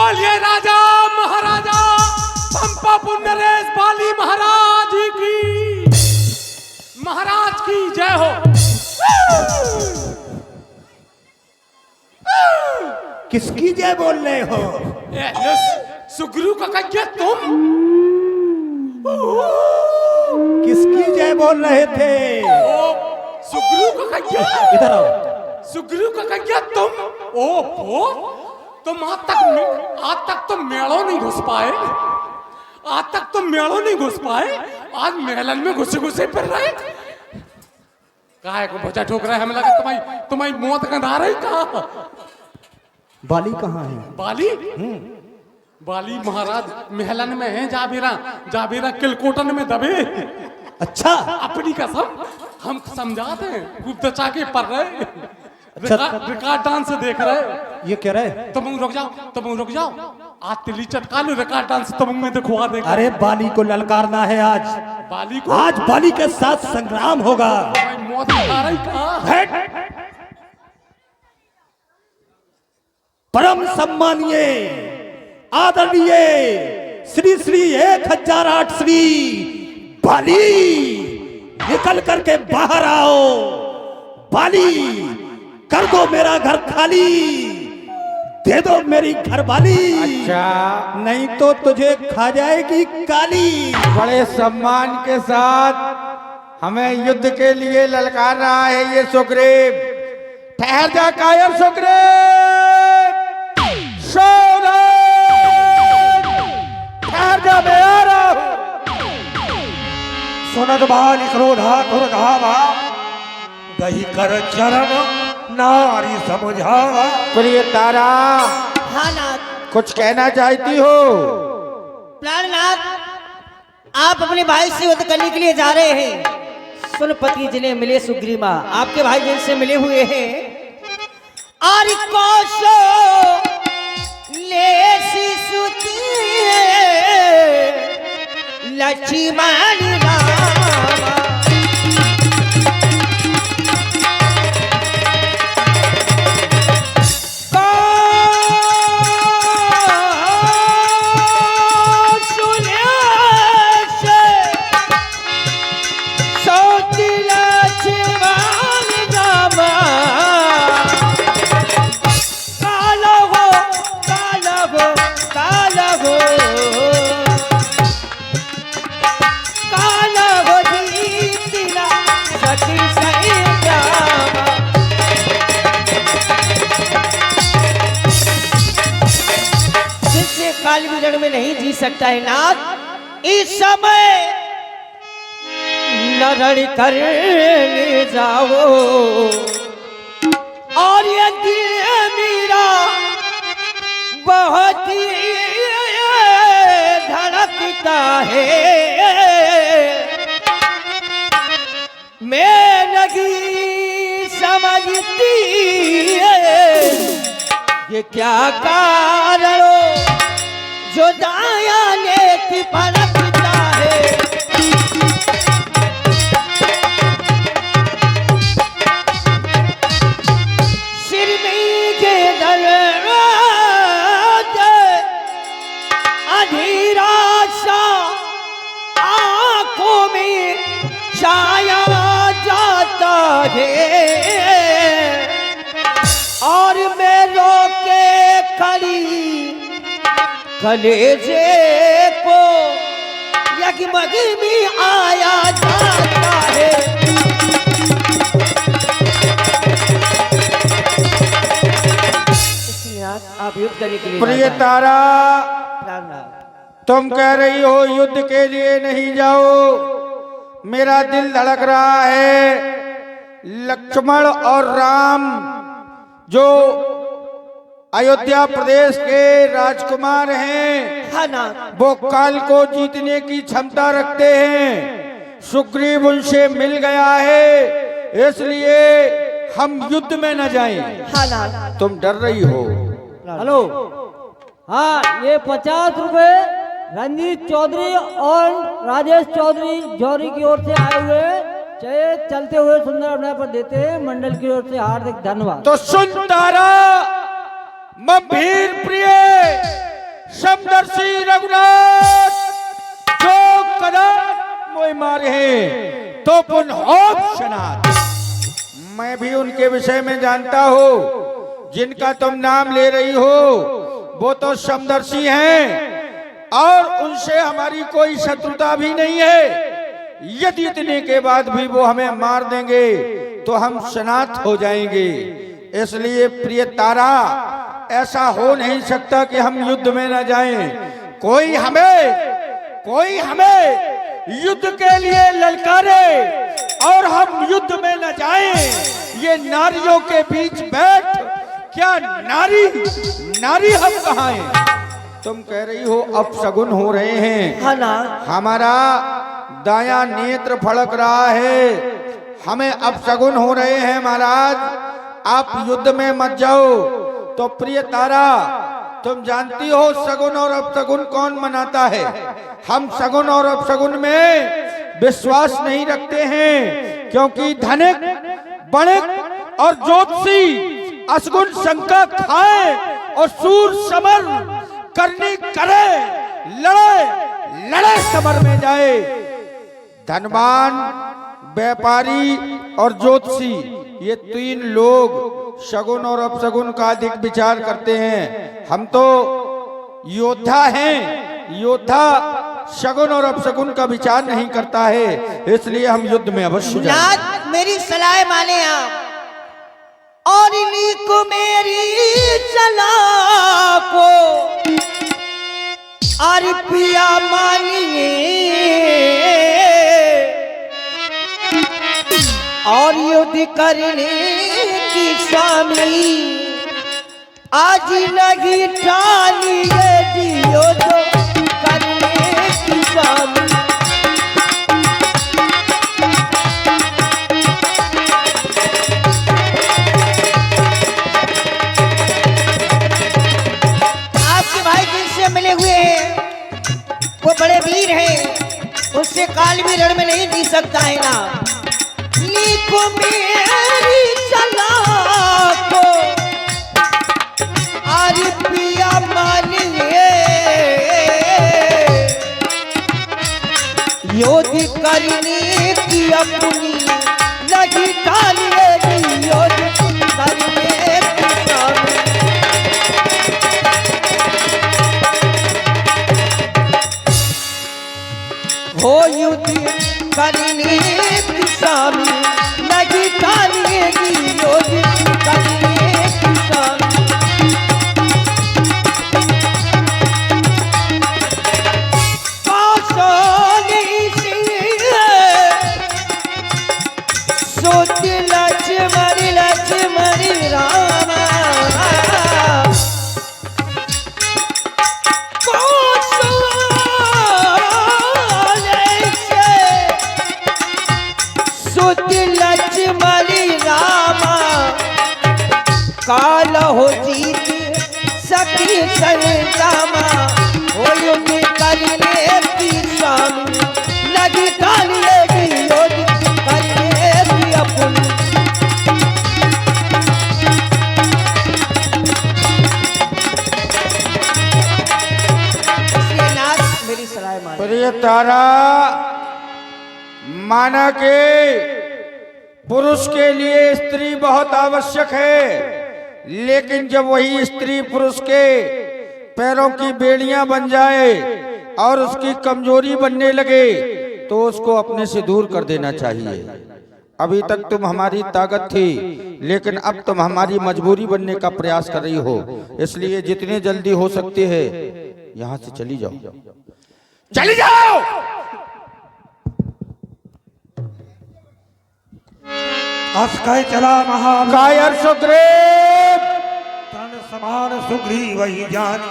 बोलिए राजा महाराजा पंपापुर नरेश बाली महाराज की जय हो। किसकी जय बोल रहे हो? सुग्रीव का कहिए तुम किसकी जय बोल रहे थे? सुग्रीव का कहिए, इधर आओ। सुग्रीव का कहिए तुम। ओ तुम आज तक तो मेड़ो नहीं घुस पाए, आज तक तो मेड़ो नहीं घुस पाए, आज महलन में घुसे घुसे फिर रहे। काहे को बचा ठोक रहे? हमें लगा तुम्हारी मौत गंधा रही। कहा बाली कहाँ है? बाली बाली महाराज महलन में है। जाबीरा किलकोटन में दबे। अच्छा, अपनी कसम हम समझाते हैं, खूब दचा के पढ़ रहे। अच्छा, रिकॉर्ड डांस देख रहे। ये कह रहे तुम रुक जाओ, आज तिली चटका लो, रिकॉर्ड डांस तुम में दिखवा दे। अरे बाली को ललकारना है आज। बाली को आज बाली के साथ संग्राम होगा। मौत आ रही। कहा परम सम्मानीय आदरणीय श्री श्री 1008 श्री बाली, निकल करके बाहर आओ। बाली, कर दो मेरा घर खाली, दे दो मेरी घरवाली। अच्छा, नहीं तो तुझे खा जाएगी काली। बड़े सम्मान के साथ हमें युद्ध के लिए ललकार रहा है ये सुग्रीव। ठहर जा कायर सुग्रीव, ठहर जा, मैं आ रहा हूं। सुनत बाल क्रोधा क्रोधावा, दही कर चरण नारी समझावा। प्रिय तारा, हाँ नाथ। कुछ कहना चाहती हो? प्राणनाथ, आप अपने भाई से युद्ध करने के लिए जा रहे हैं। सुनपति जिन्हें मिले सुग्रीवा आपके भाई जिनसे मिले हुए हैं। और कौशो ले सुती लक्ष्मण रामा। काल विजन में नहीं जी सकता है नाथ। इस समय लड़ करने जाओ और ये दिल मेरा बहुत धड़कता है। मैं लगी समझती ये क्या कारण जो दाया ने पलटता है। सिर में के दर्द अधीरा सा आंखों में छाया जाता है। और मैं रोके खड़ी कलेजे को यगमग में आया जाता है। आप युद्ध करने के लिए प्रिय तारा, तुम कह रही हो युद्ध के लिए नहीं जाओ, मेरा दिल धड़क रहा है। लक्ष्मण और राम जो अयोध्या प्रदेश के राजकुमार हैं, हाँ ना, वो काल को जीतने की क्षमता रखते हैं। सुग्रीव उनसे मिल गया है, इसलिए हम युद्ध में न जाएं। हाँ ना। तुम डर रही हो? हेलो, हाँ, ये 50 रुपए रंजीत चौधरी और राजेश चौधरी जौहरी की ओर से आए हुए चाहे चलते हुए सुंदर अपने पर देते हैं। मंडल की ओर से हार्दिक धन्यवाद। तो सुन तारा, मैं भीर प्रिय समदर्शी रघुनाथ जो कदम मोय मारे हैं तो पुन हो सनात। मैं भी उनके विषय में जानता हूँ जिनका तुम नाम ले रही हो, वो तो समदर्शी हैं और उनसे हमारी कोई शत्रुता भी नहीं है। यदि इतने के बाद भी वो हमें मार देंगे तो हम सनात हो जाएंगे। इसलिए प्रिय तारा, ऐसा हो नहीं सकता कि हम युद्ध में न जाएं। कोई हमें युद्ध के लिए ललकारे और हम युद्ध में न जाएं। ये नारियों के बीच बैठ, क्या नारी हम कहाँ हैं? तुम कह रही हो अपशगुन हो रहे हैं। हाँ ना, हमारा दाया नेत्र फड़क रहा है, हमें अपशगुन हो रहे हैं महाराज, आप युद्ध में मत जाओ। तो प्रिय तारा, तुम जानती हो सगुन और अपशगुन कौन मनाता है। हम सगुन और अपशगुन में विश्वास नहीं रखते हैं, क्योंकि धनिक बणिक और ज्योतिषी असगुन शंका खाए और सूर समर करनी करे, लड़े समर में जाए। धनवान, व्यापारी और ज्योतिषी, ये तीन लोग शगुन और अपशगुन का अधिक विचार करते हैं। हम तो योद्धा हैं, योद्धा शगुन और अपशगुन का विचार नहीं करता है, इसलिए हम युद्ध में अवश्य जाएं। नाथ मेरी सलाह माने आप और इन्हीं को मेरी सलाह को और पिया मानिए और युद्ध करने की स्वामी आज लगी ठानिए दियो तो करने की स्वामी। आपके भाई जिनसे मिले हुए हैं वो बड़े वीर हैं, उससे काल भी रण में नहीं जी सकता है ना। नीको मेरी सलाह को आरी पिया मानिए योद्ध करने की अपनी लगी डालिए योद्ध करने की स्वामी। हो युद्ध करने की स्वामी लगी डालिएगी योद्ध करने की स्वामी। सोच लक्ष्मण रामा लक्ष्मण रामा काल हो जीत सखी संग्रामा हो युद्ध करने की स्वामी लगी डालिएगी योद्ध करने की अपनी। इसलिए नाथ मेरी सलाह माने। प्रिय तारा, माना के पुरुष के लिए स्त्री बहुत आवश्यक है, लेकिन जब वही स्त्री पुरुष के पैरों की बेड़ियां बन जाए और उसकी कमजोरी बनने लगे तो उसको अपने से दूर कर देना चाहिए। अभी तक तुम हमारी ताकत थी, लेकिन अब तुम हमारी मजबूरी बनने का प्रयास कर रही हो, इसलिए जितने जल्दी हो सकती है यहाँ से चली जाओ, चली जाओ। अस्कय चला महाकाय कायर सुग्रीव तन समान सुग्रीव वही जानी।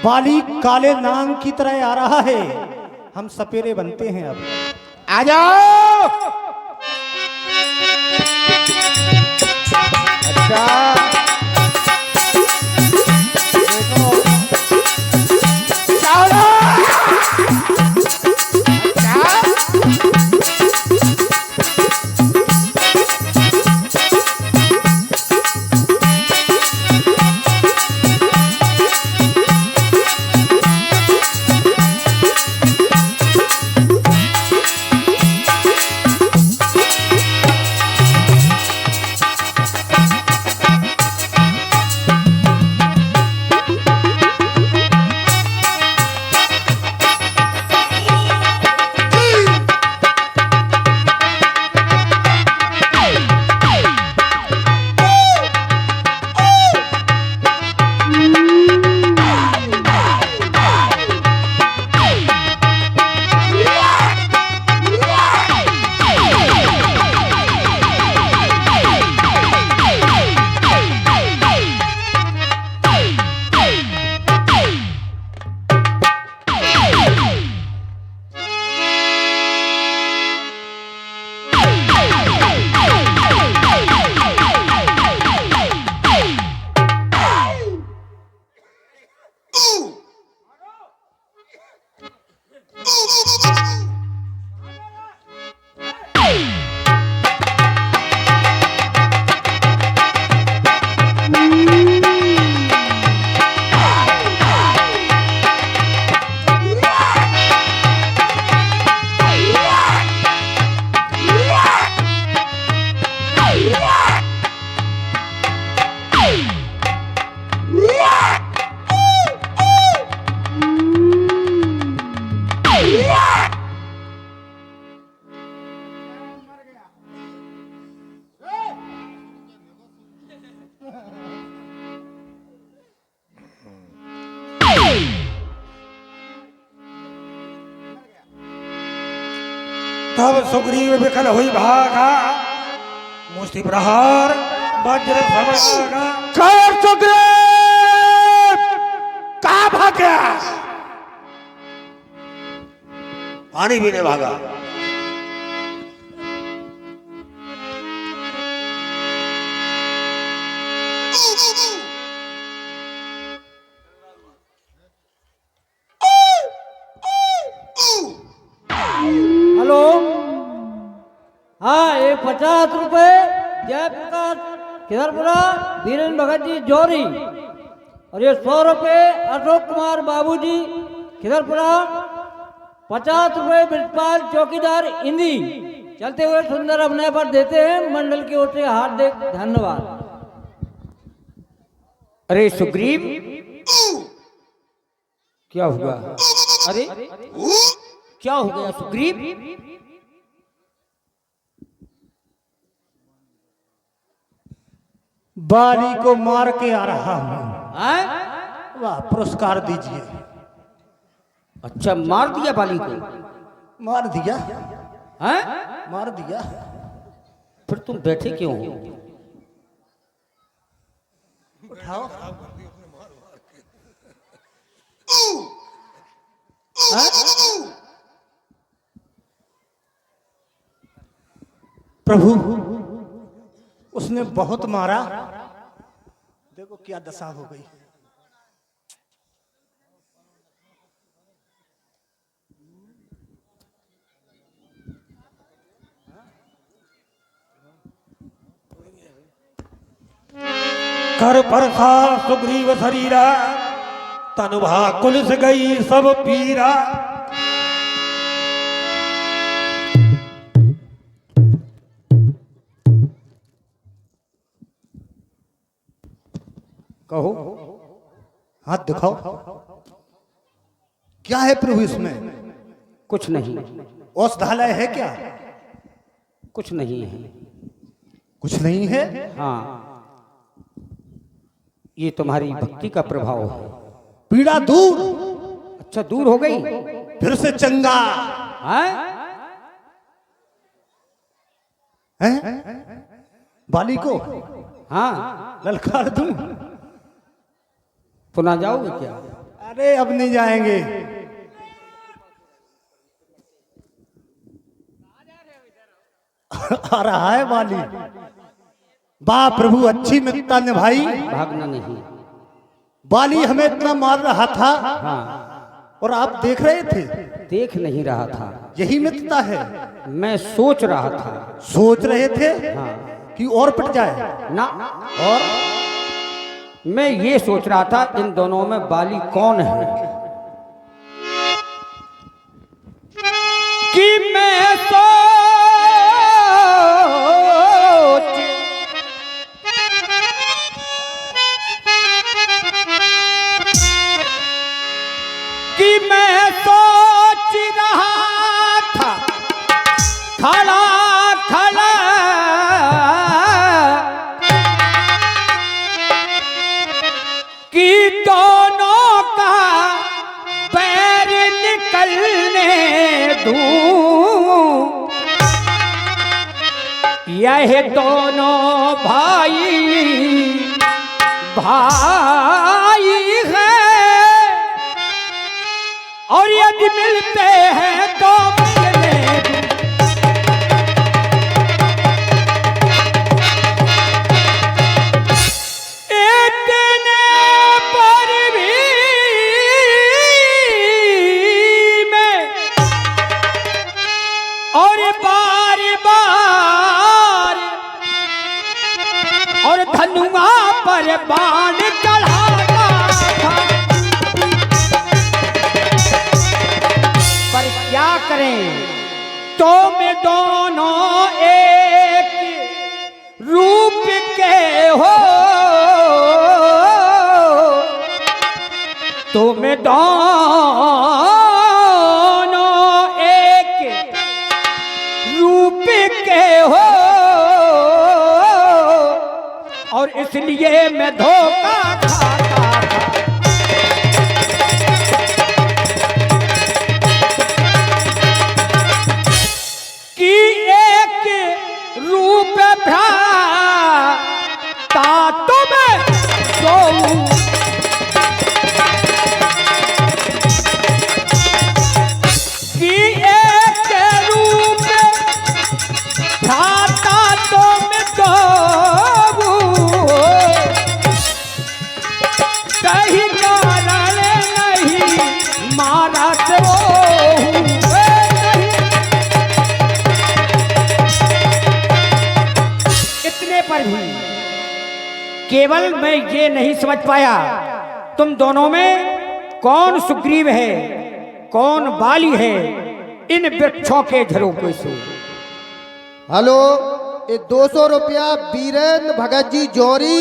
बाली काले नांग की तरह आ रहा है, हम सपेरे बनते हैं। अब आ जाओ। अच्छा देखो, चावला। अच्छा तब सुग्रीव विकल हुई भागा, मुष्टि प्रहार वज्र समरागा। कर सुग्रीव कहाँ भाग गया? पानी पीने भागा। हेलो, हाँ ये 50 रुपए जयप्रकाश खिदरपुरा धीरेन्द्र भगत जी जौहरी, और ये 100 रुपए अशोक कुमार बाबूजी खिदरपुरा, 50 रुपए बिरपाल चौकीदार इंदी चलते हुए सुंदर अभिनय पर देते हैं। मंडल की ओर से हार्दिक धन्यवाद। अरे सुग्रीव, क्या हुआ? अरे क्या हो गया सुग्रीव? बाली को मार के आ रहा हूं। हैं? वाह, पुरस्कार दीजिए। अच्छा, मार दिया बाली को? मार दिया, हैं? मार दिया। फिर तुम बैठे क्यों हो? उठाओ। प्रभु, उसने बहुत मारा, देखो क्या दशा हो गई। कर परसा सुग्रीव शरीरा, तनुभा कुलस गई सब पीरा। कहो। हाथ दिखाओ, क्या है प्रभु इसमें? कुछ नहीं, औषधालय है क्या? कुछ नहीं है। कुछ नहीं है। हाँ, ये तुम्हारी भक्ति का प्रभाव है। पीड़ा दूर। अच्छा, दूर हो गई? फिर से चंगा हैं? है? बाली को हाँ, ललकार दूं? पुनः जाओगे क्या? अरे अब नहीं जाएंगे। आ रहा है बाली। वाह प्रभु, अच्छी मित्रता निभाई। भागना नहीं। बाली हमें इतना मार रहा था, हाँ, और आप देख रहे थे। देख नहीं रहा था, यही मित्रता है। मैं सोच रहा था। सोच रहे थे हाँ, कि और पिट जाए। ना, और मैं ये सोच रहा था इन दोनों में बाली कौन है। कि मैं सोच कि मैं सोच रहा था खड़ा खड़ा कि दोनों का पैर निकलने दूं। यह दोनों भाई भाई हैं, और यदि मिलते हैं तो मिलने दूं। इतने पर भी मैं और बार बार और धनुआ पर बाण चढ़ाता था, पर क्या करें, तो में दोनों एक रूप के हो, तो में दोनों एक रूप के हो, और इसलिए मैं धोखा खाता था। में सोऊं। कि एक रूप खाता तो मैं सोऊं, कहीं कारण नहीं मारा तो इतने पर भी केवल मैं ये नहीं समझ पाया तुम दोनों में कौन सुग्रीव है कौन बाली है इन वृक्षों के झरोखे से। हेलो, ये 200 रुपया वीरेंद्र भगत जी जौहरी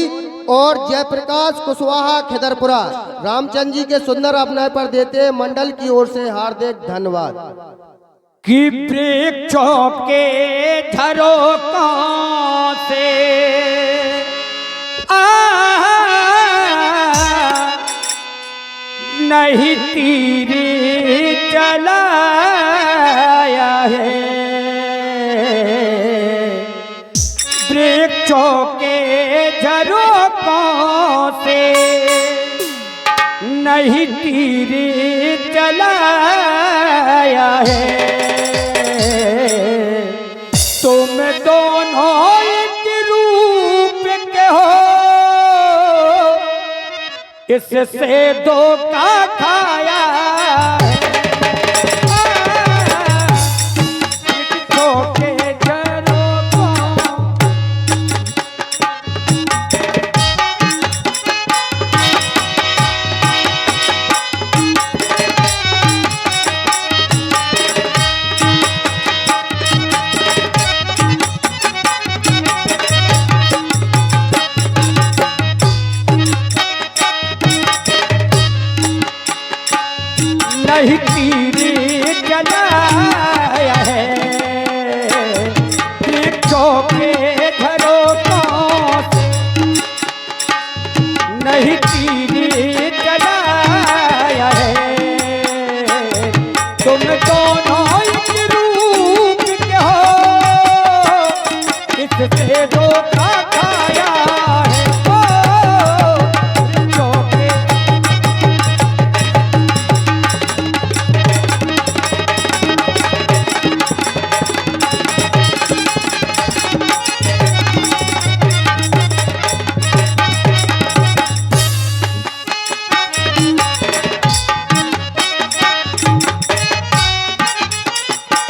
और जयप्रकाश कुशवाहा खिदरपुरा रामचंद्र जी के सुंदर अभिनय पर देते मंडल की ओर से हार्दिक धन्यवाद। कि वृक्षों के झरोखों से नहीं तीर चलाया है, वृक्षों के झरोखों से नहीं तीर चलाया है। तुम दोनों एक रूप के हो, इससे धोखा खाया है। धोखे झरोखों नहीं तीर जलाया है, वृक्षों के झरोखों से नहीं तीर जलाया है। तुम दोनों एक रूप के हो, इससे धोखा खाया है। ओ, वृक्षों के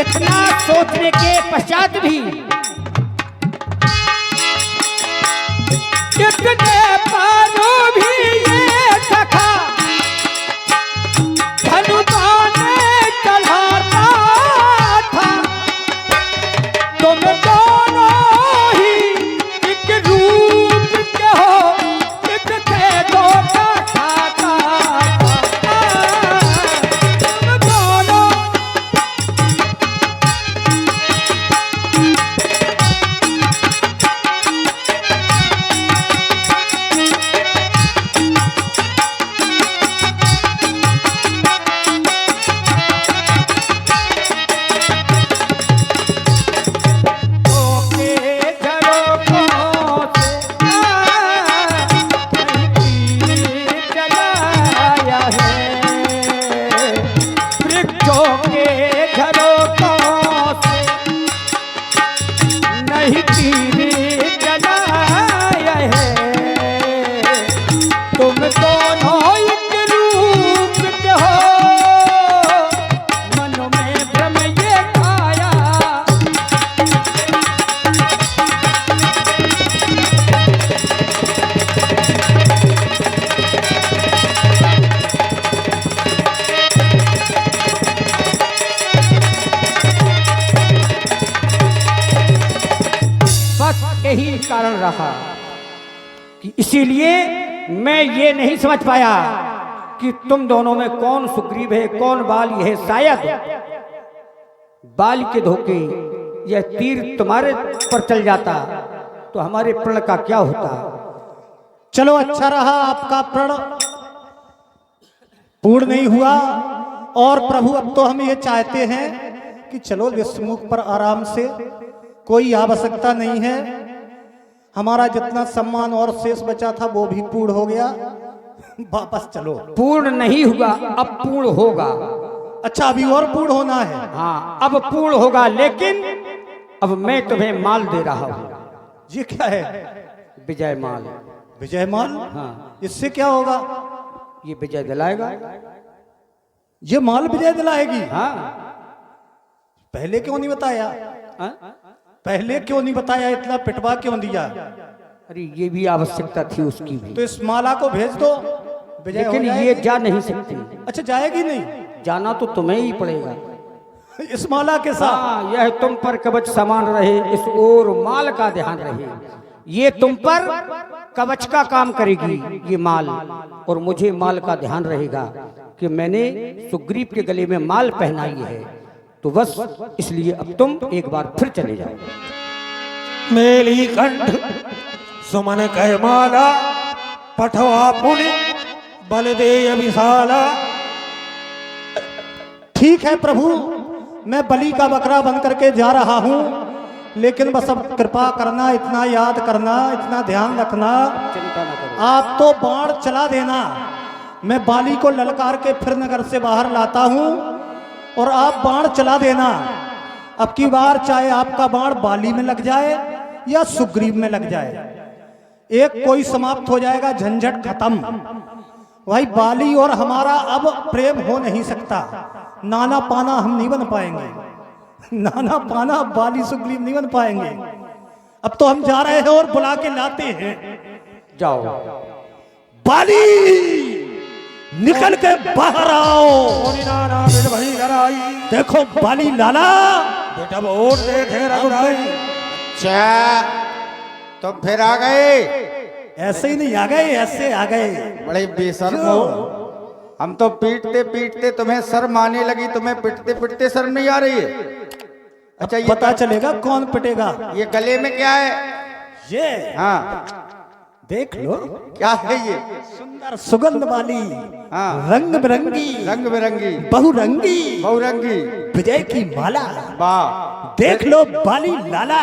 इतना सोचने के पश्चात भी इतने पारों भी ये सखा धनुबान चढ़ाता था। तुम दोनों ही एक रूप के हो, इससे धोखा खाता था। तुम दोनों धोखे झरोखों से नहीं तीर चलाया है, वृक्षों के झरोखों से नहीं तीर चलाया है। तुम दोनों एक रूप के हो, मन में भ्रम ये खाया। बस यही कारण रहा कि इसीलिए मैं ये नहीं समझ पाया कि तुम दोनों में कौन सुग्रीव है कौन बाली है। शायद बाली के धोखे यह तीर तुम्हारे पर चल जाता तो हमारे प्रण का क्या होता। चलो अच्छा रहा, आपका प्रण पूर्ण नहीं हुआ। और प्रभु अब तो हम ये चाहते हैं कि चलो विश्वमुख पर आराम से, कोई आवश्यकता नहीं है। हमारा जितना सम्मान और शेष बचा था वो भी पूर्ण हो गया। वापस चलो। पूर्ण नहीं हुआ, अब पूर्ण होगा। अच्छा, अभी और पूर्ण होना है? हाँ, अब पूर्ण होगा, लेकिन अब मैं तुम्हें माल दे रहा हूँ। ये क्या है? विजय माल। विजय माल? हाँ। इससे क्या होगा? ये विजय दिलाएगा। ये माल विजय दिलाएगी? हाँ। पहले क्यों नहीं बताया? हाँ? पहले क्यों नहीं बताया? इतना पिटवा क्यों दिया? अरे ये भी आवश्यकता थी उसकी भी। तो इस माला को भेज दो, विजय हो लेकिन ये जाएगी। जा नहीं सकती। अच्छा, जाएगी नहीं? जाना तो तुम्हें ही पड़ेगा। इस माला के साथ? हाँ, यह तुम पर कवच समान रहे, इस ओर माल का ध्यान रहे। ये तुम पर कवच का काम करेगी ये माल, और मुझे माल का ध्यान रहेगा कि मैंने सुग्रीव के गले में माल पहनाई है। तो बस इसलिए अब तुम एक बार फिर चले जाओ। मेली कंठ सुमन कह माला, पठवा पुनि बलदेय विशाला। ठीक है प्रभु, मैं बलि का बकरा बन करके जा रहा हूँ, लेकिन बस अब कृपा करना, इतना याद करना, इतना ध्यान रखना, चिंता न करो। आप तो बाण चला देना। मैं बाली को ललकार के फिर नगर से बाहर लाता हूँ और आप बाण चला देना। अब की बार चाहे आपका बाण बाली में लग जाए या सुग्रीव में लग जाए, एक कोई समाप्त हो जाएगा, झंझट खत्म। भाई बाली और हमारा अब प्रेम हो नहीं सकता। नाना पाना हम नहीं बन पाएंगे, नाना पाना बाली सुग्रीव नहीं बन पाएंगे। अब तो हम जा रहे हैं और बुला के लाते हैं। जाओ। बाली निकल के बाहर आओ। मुनि नाना बिन भई कराई, देखो बाली लाला। बेटा वोट देखे रघुराई। अच्छा, तुम फिर आ गए? ऐसे ही नहीं आ गए, ऐसे आ गए। बड़े बेशर्म हो। हम तो पीटते पीटते तुम्हें शर्म आने लगी, तुम्हें पिटते पिटते शर्म नहीं आ रही है? अच्छा, ये पता चलेगा कौन पिटेगा। ये गले में क्या है? ये हाँ, देख लो, क्या है ये? सुंदर सुगंध वाली, हाँ, रंग बिरंगी, रंग बिरंगी, बहुरंगी, बहुरंगी विजय की माला। वाह, देख लो बाली लाला।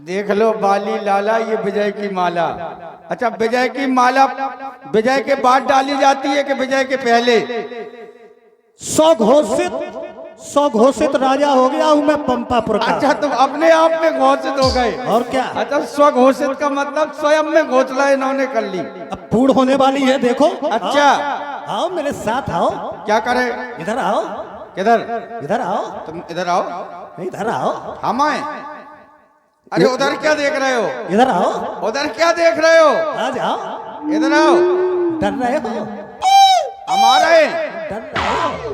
देख लो बाली लाला, ये विजय की माला। अच्छा, विजय की माला विजय के बाद डाली जाती है कि विजय के पहले? स्वघोषित राजा हो गया हूं मैं पंपापुर का। अच्छा, तुम अपने आप में घोषित हो गए? और क्या? अच्छा, स्वघोषित का मतलब स्वयं में घोषणा इन्होंने कर ली। अब पूर्ण होने वाली है, देखो। अच्छा, आओ मेरे साथ आओ। क्या करे? इधर आओ, किधर? इधर आओ, तुम इधर आओ। इधर आओ, हम आए? अरे उधर क्या देख रहे हो? इधर आओ, उधर क्या देख रहे हो? आ जाओ। इधर आओ। डर रहे हो? हम आ रहे। डर रहे हो?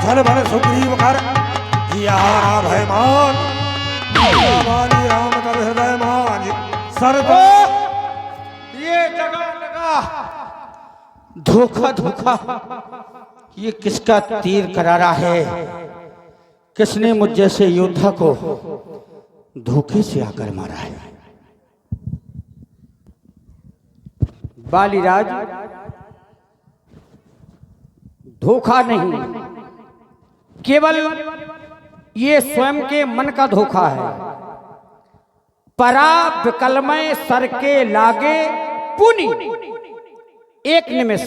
धन भन सुग्रीव कर जियारा भयमान, बाली राम तब हृदय मान। सर्व ये जगह जगह धोखा धोखा, ये किसका तीर करारा है? किसने मुझ जैसे योद्धा को धोखे से आकर मारा है? बालीराज, धोखा नहीं, केवल ये स्वयं के मन का धोखा है। परा विकलमय सर के लागे पुनि, एक निमिष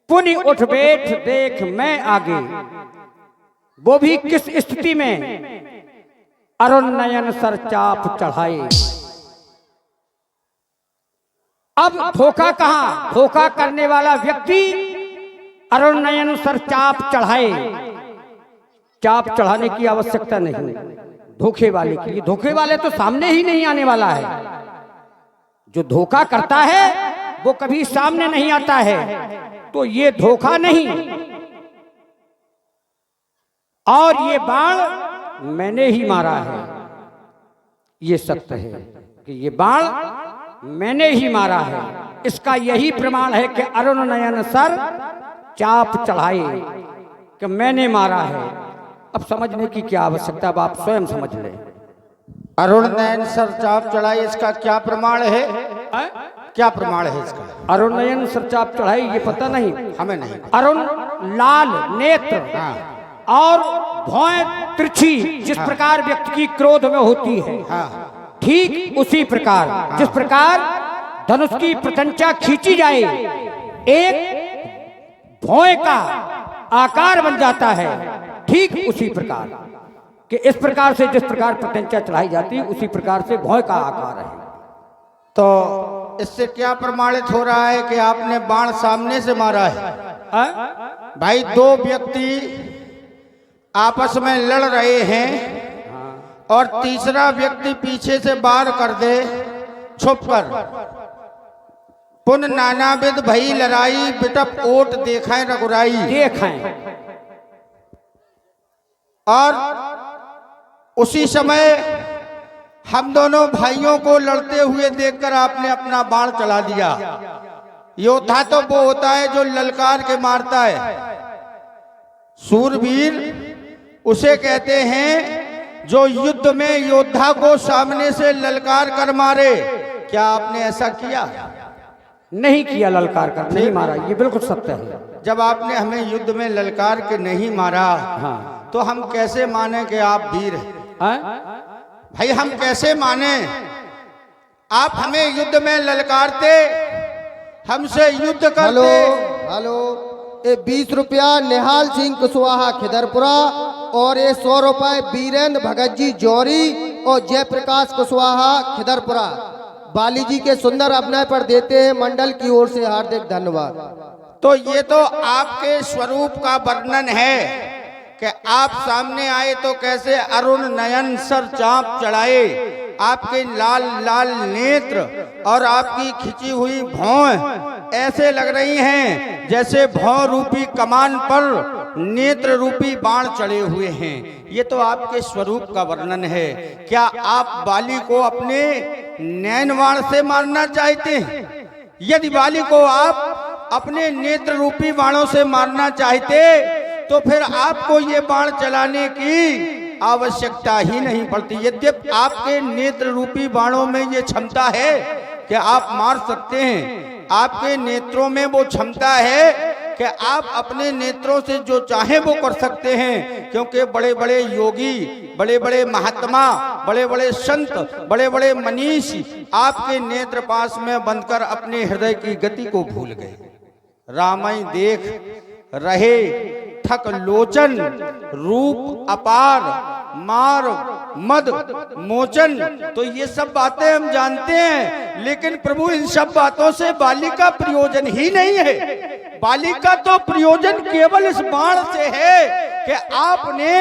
पुनि उठ बैठ देख मैं आगे। वो भी किस स्थिति में? अरुण नयन सर चाप चढ़ाए। अब धोखा कहां? धोखा करने वाला व्यक्ति अरुण नयन सर चाप चढ़ाए। चाप चढ़ाने की आवश्यकता नहीं धोखे वाले के लिए। धोखे वाले तो सामने ही नहीं आने वाला है। जो धोखा करता है वो कभी सामने नहीं आता है, तो ये धोखा नहीं। और ये बाण मैंने ही मारा है, ये सत्य है कि ये बाण मैंने ही मारा है। इसका यही प्रमाण है कि अरुण नयन सर चाप चढ़ाए कि मैंने मारा है। अब समझने की क्या आवश्यकता, अब आप स्वयं समझ लें। अरुण नयन सर चाप चढ़ाई, इसका क्या प्रमाण है? क्या प्रमाण है इसका? अरुण नयन सर चाप चढ़ाई, ये पता नहीं हमें नहीं। अरुण लाल नेत्र और भौएं तिरछी, जिस प्रकार व्यक्ति की क्रोध में होती है, ठीक उसी प्रकार जिस प्रकार धनुष की प्रत्यंचा खींची जाए, एक भौएं का आकार बन जाता है, ठीक उसी प्रकार कि इस प्रकार से जिस प्रकार प्रत्यंचा चढ़ाई जाती है उसी प्रकार से भौएं का आकार है। तो इससे क्या प्रमाणित हो रहा है कि आपने बाण सामने से मारा है? भाई दो व्यक्ति आपस में लड़ रहे हैं और तीसरा व्यक्ति पीछे से वार कर दे छुपकर, पुन नानाविध भई लड़ाई बिटप ओट देखाएं रघुराई। देखें और उसी समय हम दोनों भाइयों को लड़ते हुए देखकर आपने अपना बाण चला दिया। योद्धा तो वो होता है जो ललकार के मारता है, सूरवीर उसे कहते हैं जो युद्ध में योद्धा को सामने से ललकार कर मारे। क्या आपने ऐसा किया? नहीं किया, ललकार कर नहीं मारा, ये बिल्कुल सत्य है। जब आपने हमें युद्ध में ललकार के नहीं मारा, तो हम कैसे माने कि आप वीर हैं? भाई हम कैसे माने? आप हमें युद्ध में ललकारते, हमसे युद्ध करते। हेलो, ये 20 रुपया निहाल सिंह कुशवाहा खिदरपुरा और ये 100 रुपए बीरेंद्र भगत जी जौहरी और जयप्रकाश कुशवाहा खिदरपुरा बाली जी के सुंदर अभिनय पर देते हैं मंडल की ओर से हार्दिक धन्यवाद। तो ये तो आपके स्वरूप का वर्णन है कि आप सामने आए तो कैसे अरुण नयन सर चाप चढ़ाए, आपके लाल लाल नेत्र और आपकी खिंची हुई भौं ऐसे लग रही हैं जैसे भौं रूपी कमान पर नेत्र रूपी बाण चढ़े हुए हैं। ये तो आपके स्वरूप का वर्णन है। क्या आप बाली को अपने नैन बाण से मारना चाहते हैं? यदि बाली को आप अपने नेत्र रूपी बाणों से मारना चाहते तो फिर आपको ये बाण चलाने की आवश्यकता ही नहीं पड़ती। यद्यपि आपके नेत्र रूपी बाणों में ये क्षमता है कि आप मार सकते हैं, आपके नेत्रों में वो क्षमता है कि आप अपने नेत्रों से जो चाहे वो कर सकते हैं, क्योंकि बड़े बड़े योगी, बड़े बड़े महात्मा, बड़े बड़े संत, बड़े बड़े मनीष आपके नेत्र पास में बंधकर अपने हृदय की गति को भूल गए। रामई देख रहे थक लोचन, रूप अपार मार मद मोचन। तो ये सब बातें हम जानते हैं, लेकिन प्रभु इन सब बातों से बाली का प्रयोजन ही नहीं है। बाली का तो प्रयोजन केवल इस बाण से है कि आपने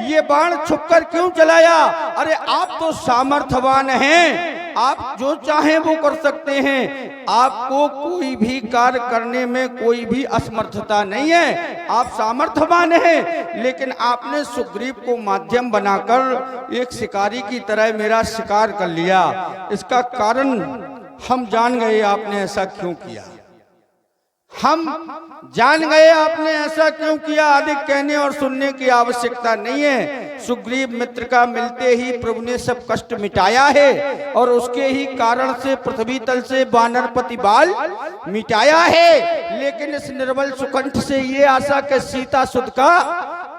ये बाण छुपकर क्यों चलाया। अरे आप तो सामर्थ्यवान हैं, आप जो चाहें वो कर सकते हैं, आपको कोई भी कार्य करने में कोई भी असमर्थता नहीं है, आप सामर्थ्यवान हैं। लेकिन आपने सुग्रीव को माध्यम बनाकर एक शिकारी की तरह मेरा शिकार कर लिया। इसका कारण हम जान गए आपने ऐसा क्यों किया। हम जान गए आपने ऐसा क्यों किया। अधिक कहने और सुनने की आवश्यकता नहीं है। सुग्रीव मित्र का मिलते ही प्रभु ने सब कष्ट मिटाया है और उसके ही कारण से पृथ्वी तल से वानरपति बाल मिटाया है। लेकिन इस निर्बल सुकंठ से ये आशा कि सीता सुध का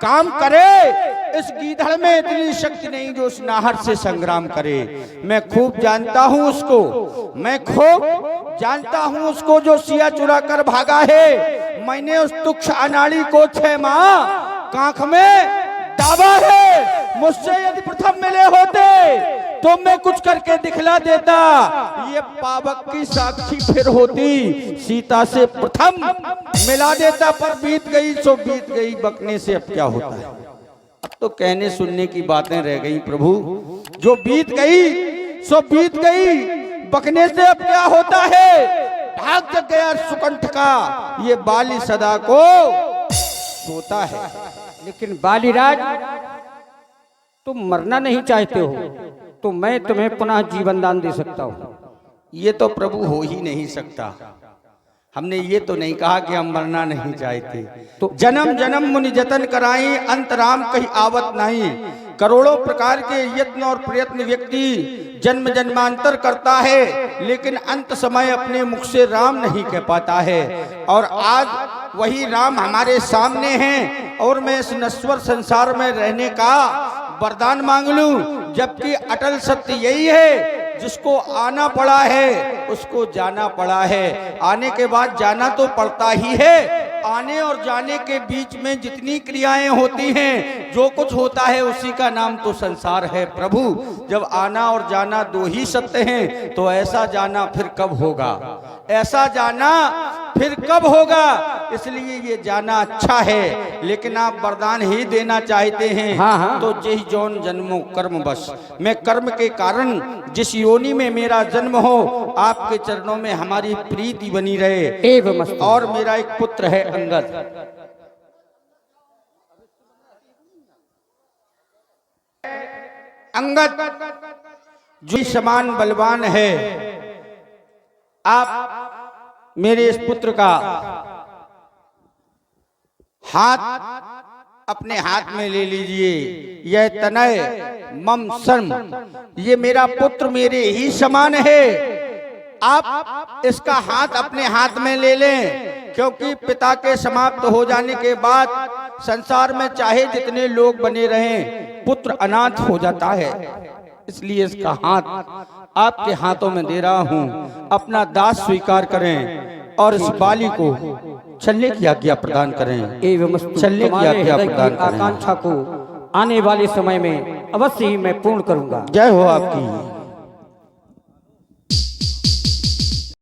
काम करे, इस गीधड़ में इतनी शक्ति नहीं जो उस नाहर से संग्राम करे। मैं खूब जानता हूं उसको, मैं खूब जानता हूं उसको जो सिया चुरा कर भागा है। मैंने उस तुक्ष अनाड़ी को 6 माह कांख में दावा है मुझसे यदि प्रथम मिले होते तो मैं कुछ करके दिखला देता। ये पावक की साक्षी फिर होती, सीता से प्रथम मिला देता, पर बीत गई सो बीत गई, बकने से अब क्या होता है। अब तो कहने सुनने की बातें रह गई प्रभु, जो बीत गई सो बीत गई, बकने से अब क्या होता है। भाग जग गया सुकंठ का, ये बाली सदा को सोता है। लेकिन बालीराज, तुम मरना नहीं चाहते हो तो मैं तुम्हें पुनः जीवन दान दे सकता हूँ। ये तो प्रभु हो ही नहीं सकता। हमने ये तो नहीं कहा कि हम मरना नहीं चाहते। तो जन्म जन्म मुनि जतन कराई, अंत राम कहीं आवत नहीं। करोड़ों प्रकार के यत्न और प्रयत्न व्यक्ति जन्म जन्मांतर करता है, लेकिन अंत समय अपने मुख से राम नहीं कह पाता है। और आज वही राम हमारे सामने हैं और मैं इस नश्वर संसार में रहने का वरदान मांग लूं, जबकि अटल सत्य यही है, जिसको आना पड़ा है उसको जाना पड़ा है। आने के बाद जाना तो पड़ता ही है। आने और जाने के बीच में जितनी क्रियाएं होती हैं, जो कुछ होता है उसी का नाम तो संसार है प्रभु। जब आना और जाना दो ही सत्य हैं, तो ऐसा जाना फिर कब होगा, ऐसा जाना फिर कब होगा। इसलिए ये जाना अच्छा है, लेकिन आप वरदान ही देना चाहते हैं। हाँ। तो जय जौन जन्मो कर्म बस, मैं कर्म के कारण जिस योनि में मेरा जन्म हो, आपके चरणों में हमारी प्रीति बनी रहे। एवमस्तु। और मेरा एक पुत्र है अंगद, जो समान बलवान है। आप मेरे इस पुत्र का हाथ अपने हाथ में ले लीजिए। यह तनय मम सम, ये मेरा पुत्र मेरे ही समान है। आप इसका हाथ अपने हाथ में ले लें, क्योंकि पिता के समाप्त हो जाने के बाद संसार में चाहे जितने लोग बने रहें, पुत्र अनाथ हो जाता है। इसलिए इसका हाथ आपके हाथों में दे रहा हूं। अपना दास स्वीकार करें और इस बाली को चलने की आज्ञा प्रदान करें। एवमस्तु। चलने की तुम्हारे आज्ञा हृदय की प्रदान करें। आकांक्षा को आने वाले समय में अवश्य ही मैं पूर्ण करूंगा। जय हो आपकी।